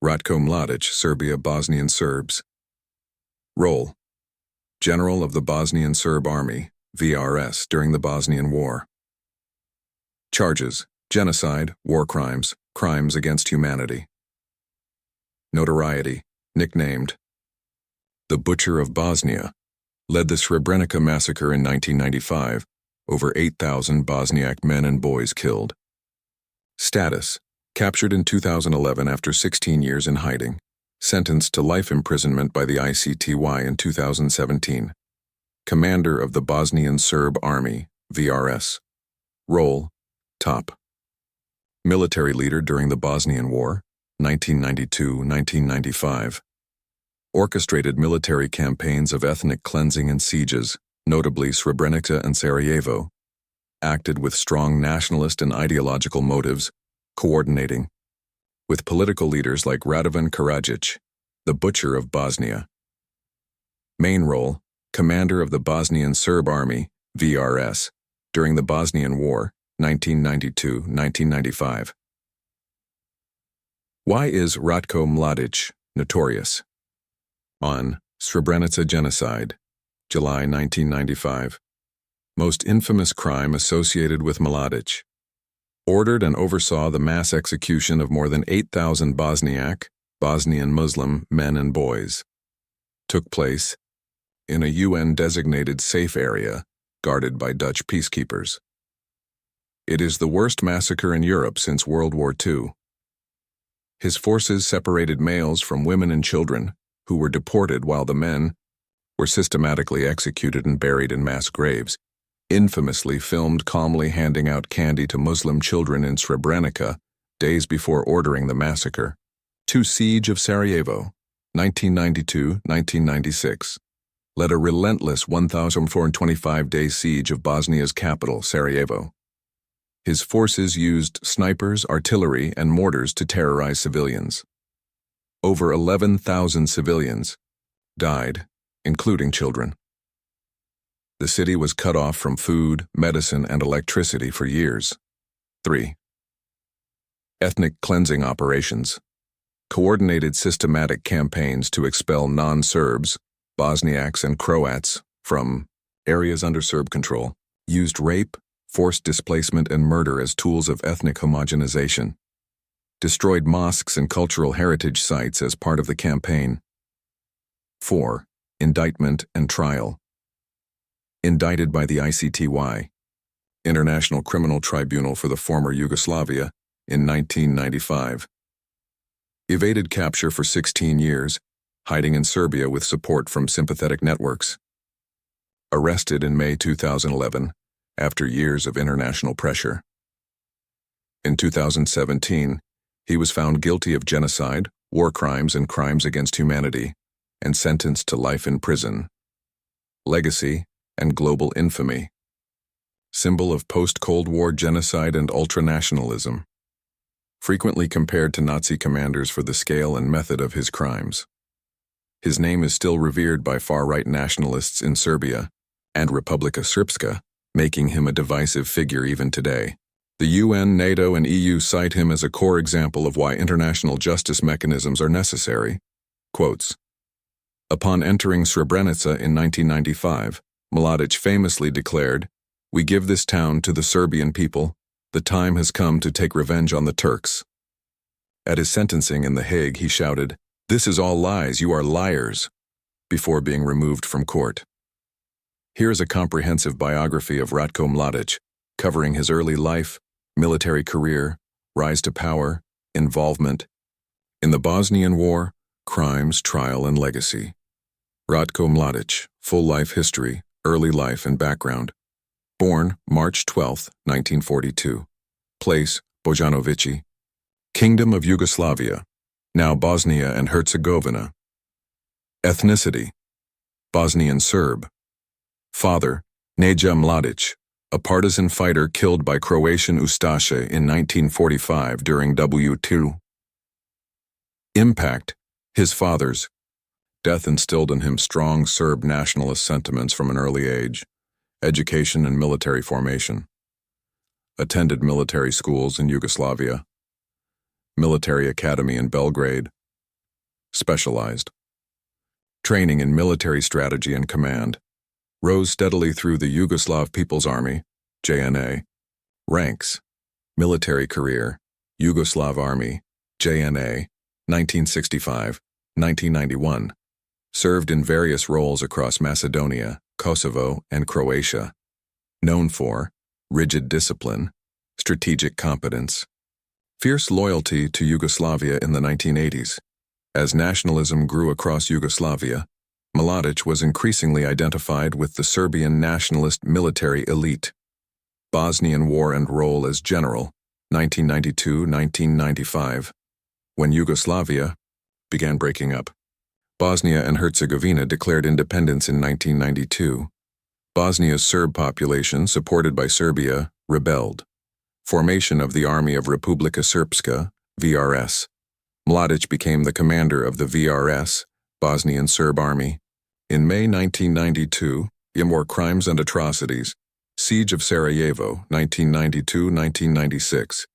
Ratko Mladić, Serbia, Bosnian Serbs. Role: General of the Bosnian Serb Army, VRS, during the Bosnian War. Charges: genocide, war crimes, crimes against humanity. Notoriety: nicknamed the Butcher of Bosnia, led the Srebrenica massacre in 1995, over 8,000 Bosniak men and boys killed. Status: captured in 2011 after 16 years in hiding, sentenced to life imprisonment by the ICTY in 2017. Commander of the Bosnian Serb Army, VRS. Role: top. Military leader during the Bosnian War, 1992-1995. Orchestrated military campaigns of ethnic cleansing and sieges, notably Srebrenica and Sarajevo. Acted with strong nationalist and ideological motives, coordinating with political leaders like Radovan Karadzic, the Butcher of Bosnia. Main role: commander of the Bosnian Serb Army, VRS, during the Bosnian War, 1992-1995. Why is Ratko Mladić notorious? On Srebrenica Genocide, July 1995. Most infamous crime associated with Mladić. Ordered and oversaw the mass execution of more than 8,000 Bosniak, Bosnian Muslim men and boys. Took place in a UN-designated safe area guarded by Dutch peacekeepers. It is the worst massacre in Europe since World War II. His forces separated males from women and children, who were deported while the men were systematically executed and buried in mass graves. Infamously filmed calmly handing out candy to Muslim children in Srebrenica days before ordering the massacre. Siege of Sarajevo, 1992-1996. Led a relentless 1,425-day siege of Bosnia's capital, Sarajevo. His forces used snipers, artillery, and mortars to terrorize civilians. Over 11,000 civilians died, including children. The city was cut off from food, medicine, and electricity for years. 3. Ethnic cleansing operations. Coordinated systematic campaigns to expel non-Serbs, Bosniaks, and Croats from areas under Serb control. Used rape, forced displacement, and murder as tools of ethnic homogenization. Destroyed mosques and cultural heritage sites as part of the campaign. 4. Indictment and trial. Indicted by the ICTY, International Criminal Tribunal for the former Yugoslavia, in 1995. Evaded capture for 16 years, hiding in Serbia with support from sympathetic networks. Arrested in May 2011, after years of international pressure. In 2017, he was found guilty of genocide, war crimes, and crimes against humanity, and sentenced to life in prison. Legacy and global infamy. Symbol of post-Cold War genocide and ultranationalism. Frequently compared to Nazi commanders for the scale and method of his crimes. His name is still revered by far-right nationalists in Serbia and Republika Srpska, making him a divisive figure even today. The UN, NATO, and EU cite him as a core example of why international justice mechanisms are necessary. Quotes: upon entering Srebrenica in 1995, Mladić famously declared, "We give this town to the Serbian people. The time has come to take revenge on the Turks." At his sentencing in The Hague, he shouted, "This is all lies, you are liars," before being removed from court. Here is a comprehensive biography of Ratko Mladić, covering his early life, military career, rise to power, involvement in the Bosnian War, crimes, trial, and legacy. Ratko Mladić, full life history, early life and background. Born March 12, 1942. Place, Bojanovići. Kingdom of Yugoslavia, now Bosnia and Herzegovina. Ethnicity: Bosnian Serb. Father, Neđa Mladić, a partisan fighter killed by Croatian Ustaše in 1945 during WTO. Impact: his father's death instilled in him strong Serb nationalist sentiments from an early age. Education and military formation. Attended military schools in Yugoslavia. Military academy in Belgrade, Specialized. Training in military strategy and command. Rose steadily through the Yugoslav People's Army, JNA. Ranks. Military career, Yugoslav Army, JNA, 1965-1991. Served in various roles across Macedonia, Kosovo, and Croatia. Known for rigid discipline, strategic competence, fierce loyalty to Yugoslavia in the 1980s. As nationalism grew across Yugoslavia, Mladić was increasingly identified with the Serbian nationalist military elite. Bosnian War and role as general, 1992-1995. When Yugoslavia began breaking up. Bosnia and Herzegovina declared independence in 1992. Bosnia's Serb population, supported by Serbia, rebelled. Formation of the Army of Republika Srpska, VRS. Mladić became the commander of the VRS, Bosnian Serb Army. In May 1992, war crimes and atrocities. Siege of Sarajevo, 1992-1996.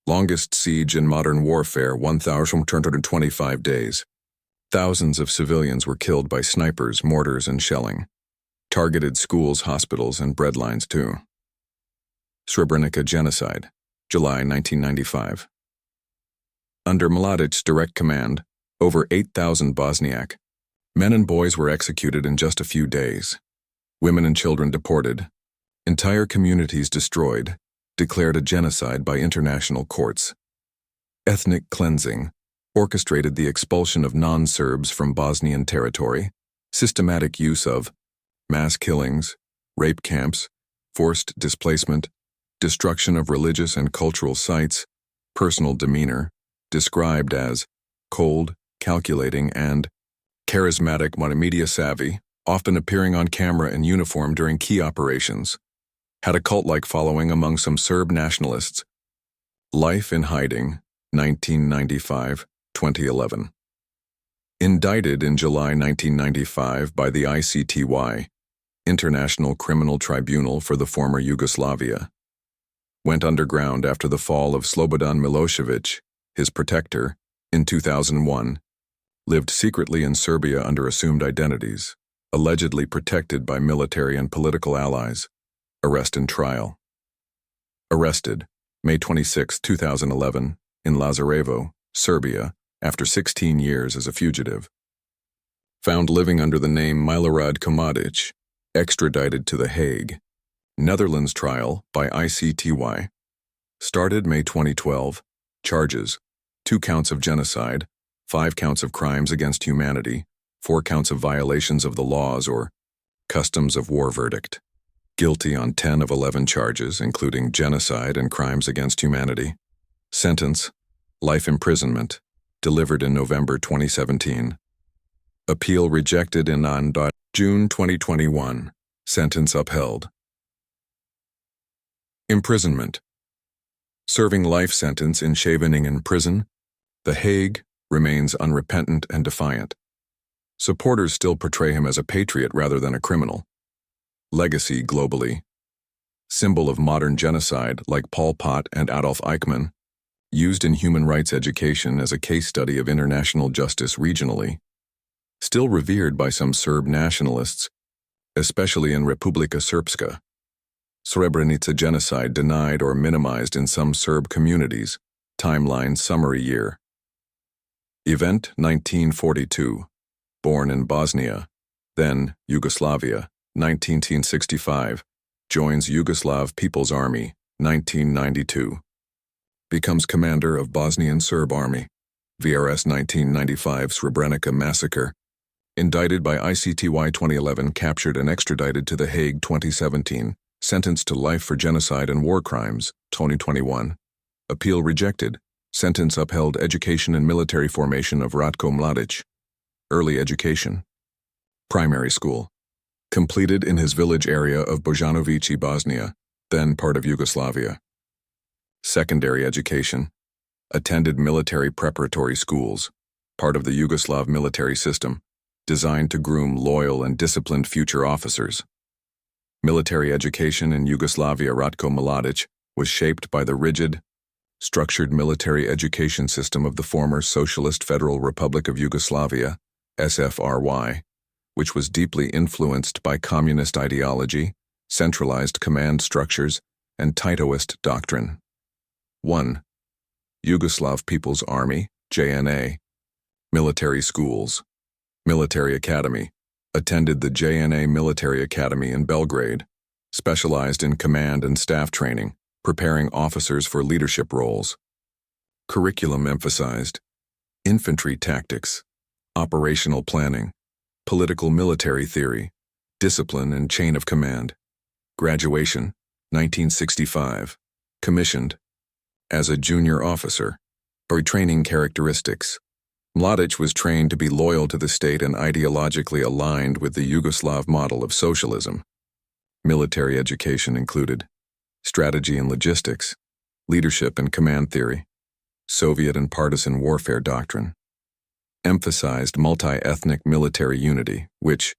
Longest siege in modern warfare, 1,225 days. Thousands of civilians were killed by snipers, mortars, and shelling. Targeted schools, hospitals, and breadlines too. Srebrenica genocide, July 1995. Under Mladić's direct command, over 8,000 Bosniak men and boys were executed in just a few days. Women and children deported. Entire communities destroyed, declared a genocide by international courts. Ethnic cleansing orchestrated the expulsion of non-Serbs from Bosnian territory, systematic use of mass killings, rape camps, forced displacement, destruction of religious and cultural sites, personal demeanor, described as cold, calculating, and charismatic, media savvy, often appearing on camera in uniform during key operations. Had a cult-like following among some Serb nationalists. Life in hiding, 1995-2011. Indicted in July 1995 by the ICTY, International Criminal Tribunal for the former Yugoslavia. Went underground after the fall of Slobodan Milošević, his protector, in 2001. Lived secretly in Serbia under assumed identities, allegedly protected by military and political allies. Arrest and trial. Arrested, May 26, 2011, in Lazarevo, Serbia, after 16 years as a fugitive. Found living under the name Ratko Mladić, extradited to The Hague. Netherlands trial by ICTY. Started May 2012. Charges: 2 counts of genocide, 5 counts of crimes against humanity, 4 counts of violations of the laws or customs of war verdict. Guilty on 10 of 11 charges, including genocide and crimes against humanity. Sentence: life imprisonment, delivered in November 2017. Appeal rejected in June 2021. Sentence upheld. Imprisonment. Serving life sentence in Scheveningen prison, The Hague, remains unrepentant and defiant. Supporters still portray him as a patriot rather than a criminal. Legacy globally. Symbol of modern genocide like Pol Pot and Adolf Eichmann. Used in human rights education as a case study of international justice regionally. Still revered by some Serb nationalists, especially in Republika Srpska. Srebrenica genocide denied or minimized in some Serb communities. Timeline summary year. Event 1942. Born in Bosnia, then Yugoslavia, 1965. Joins Yugoslav People's Army, 1992. Becomes commander of Bosnian Serb Army. VRS 1995 Srebrenica massacre. Indicted by ICTY 2011, captured and extradited to The Hague 2017. Sentenced to life for genocide and war crimes, 2021. Appeal rejected. Sentence upheld. Education and military formation of Ratko Mladić. Early education. Primary school. Completed in his village area of Bojanovići, Bosnia, then part of Yugoslavia. Secondary education. Attended military preparatory schools, part of the Yugoslav military system, designed to groom loyal and disciplined future officers. Military education in Yugoslavia. Ratko Mladić was shaped by the rigid, structured military education system of the former Socialist Federal Republic of Yugoslavia, SFRY, which was deeply influenced by communist ideology, centralized command structures, and Titoist doctrine. 1. Yugoslav People's Army, JNA. Military schools. Military Academy. Attended the JNA Military Academy in Belgrade. Specialized in command and staff training, preparing officers for leadership roles. Curriculum emphasized infantry tactics, operational planning, political military theory, discipline and chain of command. Graduation, 1965. Commissioned. As a junior officer. Training characteristics. Mladić was trained to be loyal to the state and ideologically aligned with the Yugoslav model of socialism. Military education included strategy and logistics, leadership and command theory, Soviet and partisan warfare doctrine. Emphasized multi-ethnic military unity, which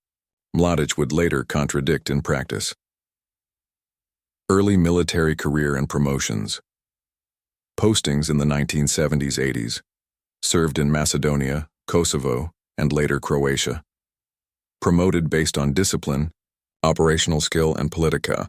Mladić would later contradict in practice. Early military career and promotions. Postings in the 1970s-80s. Served in Macedonia, Kosovo, and later Croatia. Promoted based on discipline, operational skill, and politica.